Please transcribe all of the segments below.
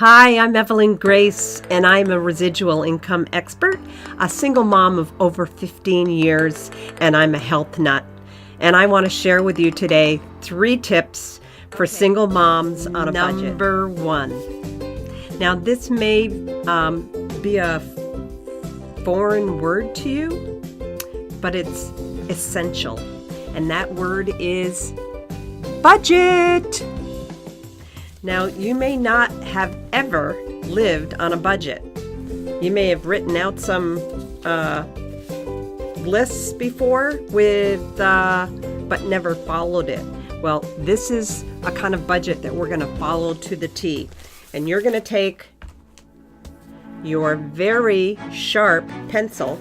Hi, I'm Evelyn Grace, and I'm a residual income expert, a single mom of over 15 years, and I'm a health nut. And I want to share with you today 3 tips for single moms on a budget. Number 1. Now, this may be a foreign word to you, but it's essential. And that word is budget. Now, you may not have ever lived on a budget. You may have written out some lists before but never followed it. Well, this is a kind of budget that we're going to follow to the T. And you're going to take your very sharp pencil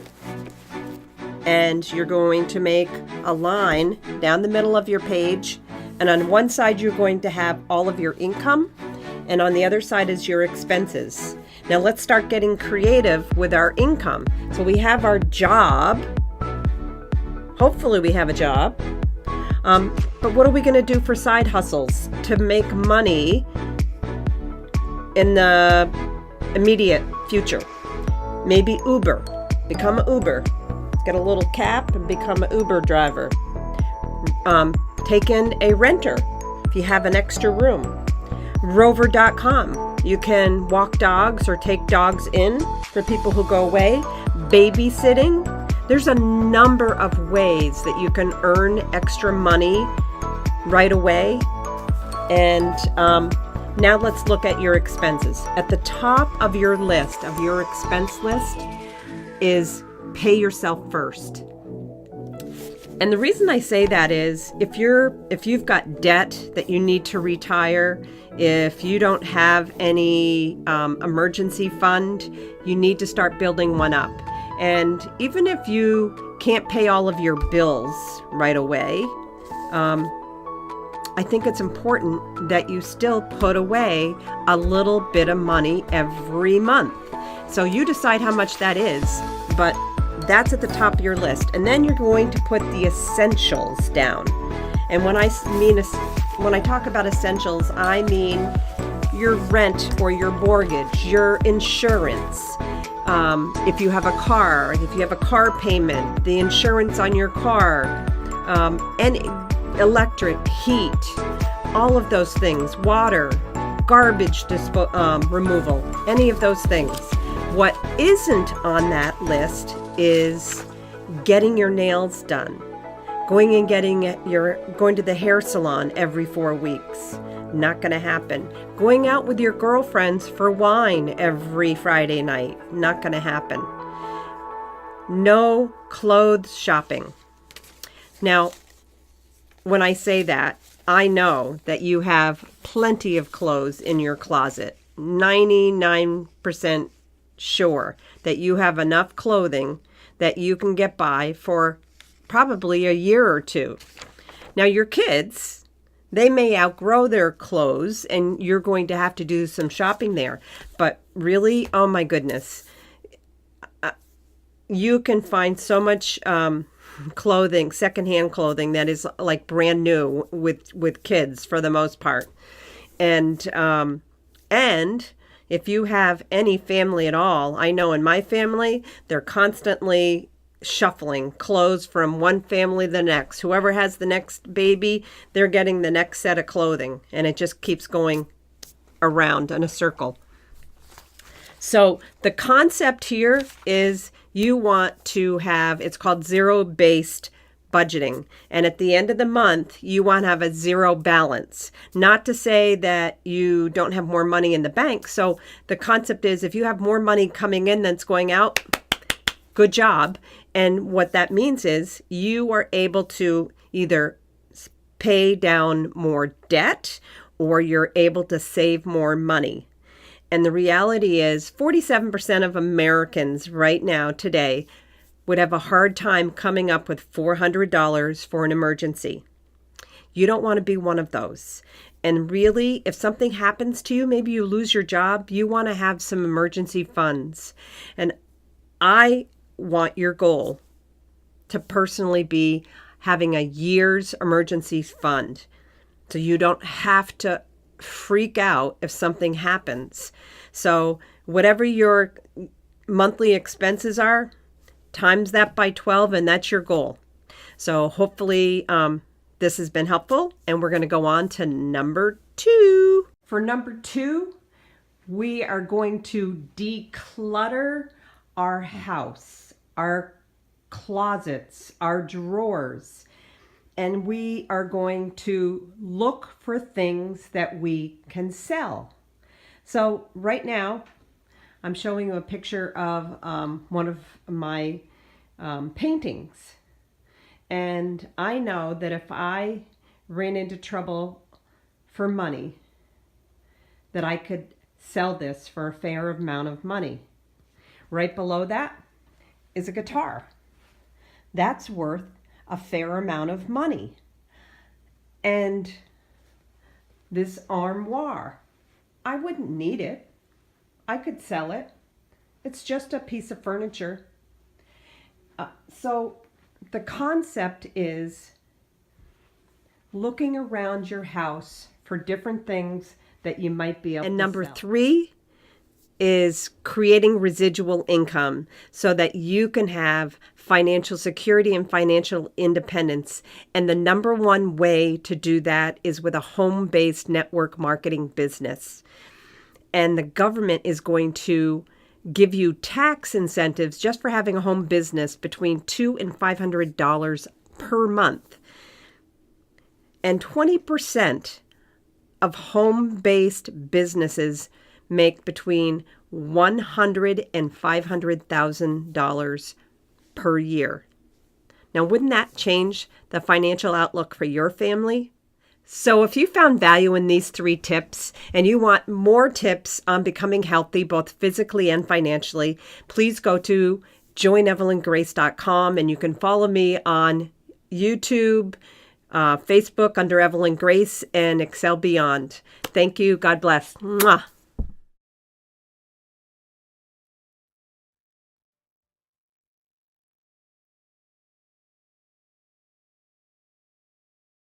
and you're going to make a line down the middle of your page. And on one side, you're going to have all of your income, and on the other side is your expenses. Now, let's start getting creative with our income. So we have our job. Hopefully, we have a job. But what are we going to do for side hustles to make money in the immediate future? Maybe Uber. Become an Uber. Get a little cap and become an Uber driver. Take in a renter if you have an extra room. Rover.com. You can walk dogs or take dogs in for people who go away. Babysitting. There's a number of ways that you can earn extra money right away. And now let's look at your expenses. At the top of your list, of your expense list, is pay yourself first. And the reason I say that is if you've got debt that you need to retire, if you don't have any emergency fund, you need to start building one up. And even if you can't pay all of your bills right away, I think it's important that you still put away a little bit of money every month. So you decide how much that is, but that's at the top of your list. And then you're going to put the essentials down. And when I talk about essentials, I mean your rent or your mortgage, your insurance. If you have a car, if you have a car payment, the insurance on your car, and electric, heat, all of those things, water, garbage removal, any of those things. What isn't on that list is getting your nails done, going to the hair salon every 4 weeks. Not going to happen. Going out with your girlfriends for wine every Friday night. Not going to happen. No clothes shopping. Now, when I say that, I know that you have plenty of clothes in your closet. 99% sure that you have enough clothing that you can get by for probably a year or 2. Now, your kids, they may outgrow their clothes and you're going to have to do some shopping there. But really, oh my goodness, you can find so much clothing, secondhand clothing that is like brand new with kids for the most part. And if you have any family at all, I know in my family, they're constantly shuffling clothes from one family to the next. Whoever has the next baby, they're getting the next set of clothing. And it just keeps going around in a circle. So the concept here is you want to have, it's called zero-based budgeting. And at the end of the month, you want to have a zero balance. Not to say that you don't have more money in the bank. So the concept is if you have more money coming in than's going out, good job. And what that means is you are able to either pay down more debt or you're able to save more money. And the reality is 47% of Americans right now today would have a hard time coming up with $400 for an emergency. You don't want to be one of those. And really, if something happens to you, maybe you lose your job, you want to have some emergency funds. And I want your goal to personally be having a year's emergency fund. So you don't have to freak out if something happens. So whatever your monthly expenses are, times that by 12, and that's your goal. So hopefully this has been helpful, and we're going to go on to number 2. For number 2, we are going to declutter our house, our closets, our drawers, and we are going to look for things that we can sell. So right now, I'm showing you a picture of one of my paintings. And I know that if I ran into trouble for money, that I could sell this for a fair amount of money. Right below that is a guitar. That's worth a fair amount of money. And this armoire, I wouldn't need it. I could sell it. It's just a piece of furniture. So the concept is looking around your house for different things that you might be able to sell. And number 3 is creating residual income so that you can have financial security and financial independence. And the number one way to do that is with a home-based network marketing business. And the government is going to give you tax incentives just for having a home business between $200 and $500 per month. And 20% of home-based businesses make between $100,000 and $500,000 per year. Now, wouldn't that change the financial outlook for your family? So if you found value in these 3 tips and you want more tips on becoming healthy, both physically and financially, please go to joinevelyngrace.com, and you can follow me on YouTube, Facebook under Evelyn Grace, and Excel Beyond. Thank you. God bless. Mwah.